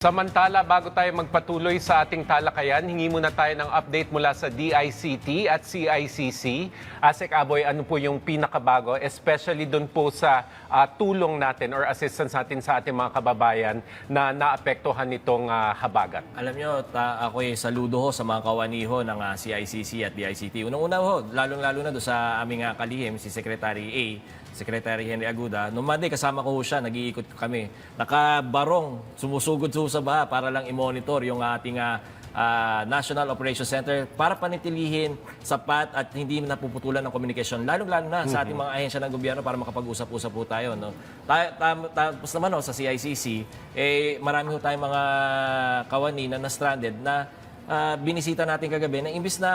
Samantala, bago tayo magpatuloy sa ating talakayan, hingi muna tayo ng update mula sa DICT at CICC. Asek Aboy, ano po yung pinakabago, especially doon po sa tulong natin or assistance natin sa ating mga kababayan na naapektuhan nitong habagat? Alam nyo, ako'y saludo ho sa mga kawani ho ng CICC at DICT. Unang-una ho, lalong-lalo na doon sa aming kalihim, si Secretary A, Secretary Henry Aguda. Noong Monday, kasama ko ho siya, nag-iikot kami. Nakabarong, sumusugod sa baha para lang i-monitor yung ating National Operations Center para panitilihin sapat at hindi napuputulan ng komunikasyon, lalong-lalo na sa ating mga ahensya ng gobyerno para makapag-usap-usap po tayo. No? Tapos naman sa CICC, marami ho tayong mga kawani na na-stranded na binisita natin kagabi na imbis na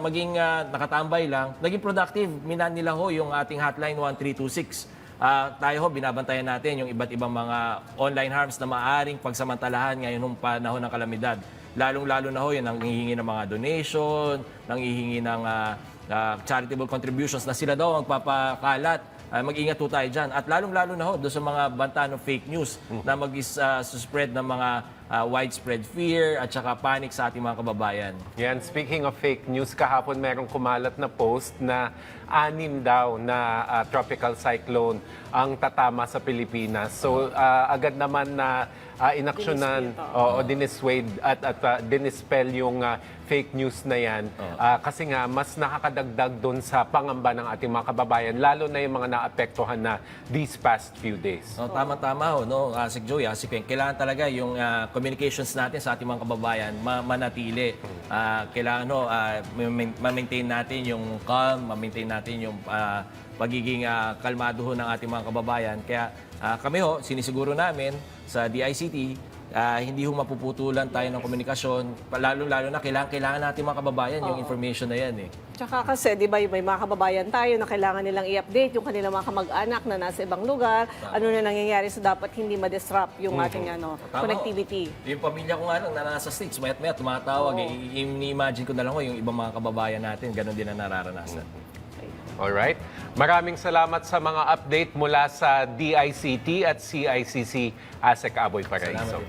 maging nakatambay lang, naging productive. Minan nila ho yung ating hotline 1326. Tayo ho, binabantayan natin yung iba't ibang mga online harms na maaaring pagsamantalahan ngayon ng panahon ng kalamidad. Lalong-lalo na ho yun, nanghihingi ng mga donation, nanghihingi ng charitable contributions na sila daw magpapakalat. Mag-ingat po tayo dyan. At lalong-lalo na ho, doon sa mga banta ng fake news na mag-spread ng mga widespread fear at saka panic sa ating mga kababayan. Yan, speaking of fake news, kahapon merong kumalat na post na 6 daw na tropical cyclone ang tatama sa Pilipinas. So agad naman na inaksyonan o dinissuade at dinispel yung fake news na yan. Kasi nga mas nakakadagdag doon sa pangamba ng ating mga kababayan, lalo na yung mga naapektuhan na these past few days. Tama-tama ho, no? Si Joey, si Queng, kailangan talaga yung communications natin sa ating mga kababayan manatili. Kailangan ma-maintain natin yung calm, ma-maintain natin yung pagiging kalmado ho ng ating mga kababayan. Kaya kami ho, sinisiguro namin sa DICT, hindi ho mapuputulan tayo ng komunikasyon. Lalo-lalo na kailangan natin mga kababayan yung information na yan. Tsaka kasi, di ba, may mga kababayan tayo na kailangan nilang i-update yung kanilang mga kamag-anak na nasa ibang lugar. Ano na nangyayari, so dapat hindi ma-disrupt yung ating connectivity. Yung pamilya ko nga lang na nasa States, mayat-mayat tumatawag. I-imagine ko na lang ho yung ibang mga kababayan natin, ganun din ang nararanasan. Alright. Maraming salamat sa mga update mula sa DICT at CICC. Asek Aboy Paraiso.